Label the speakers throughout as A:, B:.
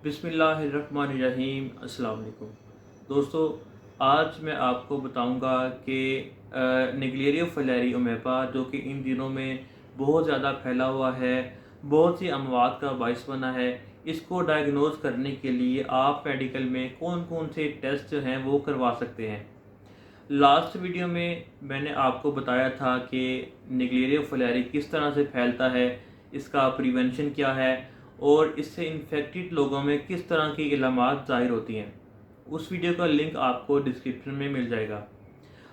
A: बिस्मिल्लाहिर्रहमानिर्रहीम। अस्सलाम वालेकुम दोस्तों, आज मैं आपको बताऊंगा कि निगलेरिया फिलारी ओमेपा जो कि इन दिनों में बहुत ज़्यादा फैला हुआ है, बहुत सी अमवात का बायस बना है, इसको डायग्नोज करने के लिए आप मेडिकल में कौन कौन से टेस्ट हैं वो करवा सकते हैं। लास्ट वीडियो में मैंने आपको बताया था कि निगलेरिया फिलारी किस तरह से फैलता है, इसका प्रिवेंशन क्या है और इससे इन्फेक्टेड लोगों में किस तरह की इलामात ज़ाहिर होती हैं। उस वीडियो का लिंक आपको डिस्क्रिप्शन में मिल जाएगा।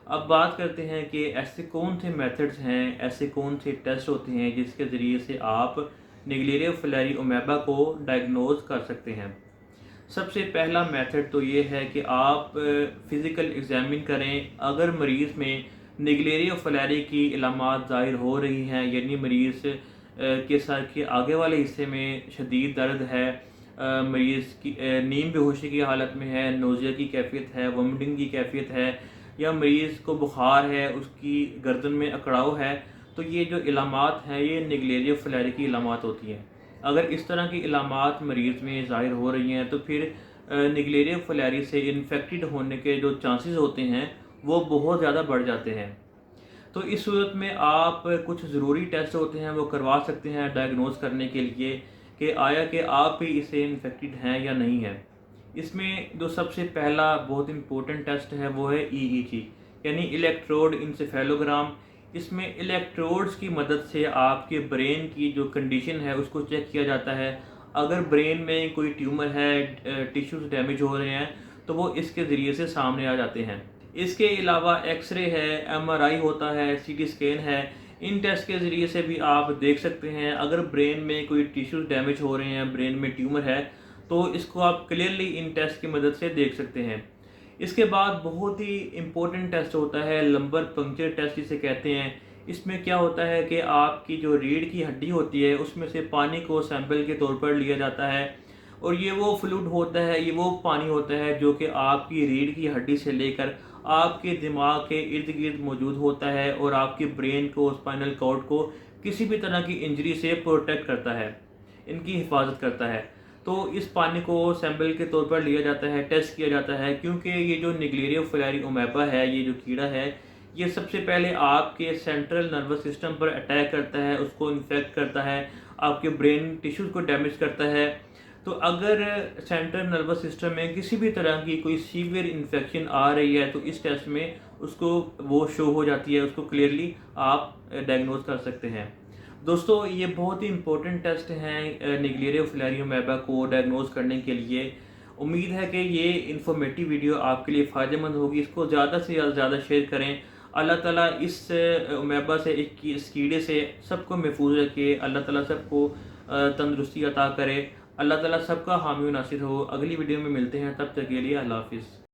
A: अब बात करते हैं कि ऐसे कौन से मेथड्स हैं, ऐसे कौन से टेस्ट होते हैं जिसके ज़रिए से आप निगलेरिया फिलारी ओमेबा को डायग्नोज कर सकते हैं। सबसे पहला मेथड तो ये है कि आप फ़िज़िकल एग्ज़ामिन करें। अगर मरीज़ में निगलेरिया फिलारी की इलामात ज़ाहिर हो रही हैं, यानी मरीज़ के सर के आगे वाले हिस्से में शदीद दर्द है, मरीज़ की नींद बेहोशी की हालत में है, नोज़िया की कैफियत है, वोमिटिंग की कैफियत है, या मरीज़ को बुखार है, उसकी गर्दन में अकड़ाव है, तो ये जो इलामात हैं ये निगलेरिया फिलारी की इलामात होती हैं। अगर इस तरह की इलामात मरीज़ में ज़ाहिर हो रही हैं तो फिर निगलेरिया फिलारी से इन्फेक्टेड होने के जो चांसेस होते हैं वो बहुत ज़्यादा बढ़ जाते हैं। तो इस सूरत में आप कुछ ज़रूरी टेस्ट होते हैं वो करवा सकते हैं डायग्नोज करने के लिए कि आया कि आप भी इससे इन्फेक्टेड हैं या नहीं है। इसमें जो सबसे पहला बहुत इम्पोर्टेंट टेस्ट है वो है ईईजी, यानी इलेक्ट्रोड इंसेफेलोग्राम। इसमें इलेक्ट्रोड्स की मदद से आपके ब्रेन की जो कंडीशन है उसको चेक किया जाता है। अगर ब्रेन में कोई ट्यूमर है, टिश्यूज़ डैमेज हो रहे हैं, तो वो इसके ज़रिए से सामने आ जाते हैं। इसके अलावा एक्सरे है, एमआरआई होता है, सीटी स्कैन है। इन टेस्ट के ज़रिए से भी आप देख सकते हैं अगर ब्रेन में कोई टिश्यूज़ डैमेज हो रहे हैं, ब्रेन में ट्यूमर है, तो इसको आप क्लियरली इन टेस्ट की मदद से देख सकते हैं। इसके बाद बहुत ही इम्पोर्टेंट टेस्ट होता है लंबर पंक्चर टेस्ट जिसे कहते हैं। इसमें क्या होता है कि आपकी जो रीढ़ की हड्डी होती है उसमें से पानी को सैंपल के तौर पर लिया जाता है, और ये वो फ्लूइड होता है, ये वो पानी होता है जो कि आपकी रीढ़ की हड्डी से लेकर आपके दिमाग के इर्द गिर्द मौजूद होता है और आपके ब्रेन को, स्पाइनल कॉर्ड को किसी भी तरह की इंजरी से प्रोटेक्ट करता है, इनकी हिफाजत करता है। तो इस पानी को सैंपल के तौर पर लिया जाता है, टेस्ट किया जाता है, क्योंकि ये जो निगलेरिया फिलारी ओमेपा है, ये जो कीड़ा है, ये सबसे पहले आपके सेंट्रल नर्वस सिस्टम पर अटैक करता है, उसको इन्फेक्ट करता है, आपके ब्रेन टिश्यूज़ को डैमेज करता है। तो अगर सेंट्रल नर्वस सिस्टम में किसी भी तरह की कोई सीवियर इन्फेक्शन आ रही है तो इस टेस्ट में उसको वो शो हो जाती है, उसको क्लियरली आप डायग्नोज कर सकते हैं। दोस्तों, ये बहुत ही इम्पोर्टेंट टेस्ट हैं निगलेरिया फिलारी ओमेबा को डायग्नोज करने के लिए। उम्मीद है कि ये इन्फॉर्मेटिव वीडियो आपके लिए फ़ायदेमंद होगी। इसको ज़्यादा से ज़्यादा शेयर करें। अल्लाह ताला इस ओमेबा से, इस कीड़े से सबको महफूज रखे। अल्लाह ताला सबको तंदुरुस्ती अता करे। अल्लाह ताला सबका हामी व नासिर हो। अगली वीडियो में मिलते हैं, तब तक के लिए अल्लाह हाफिज़।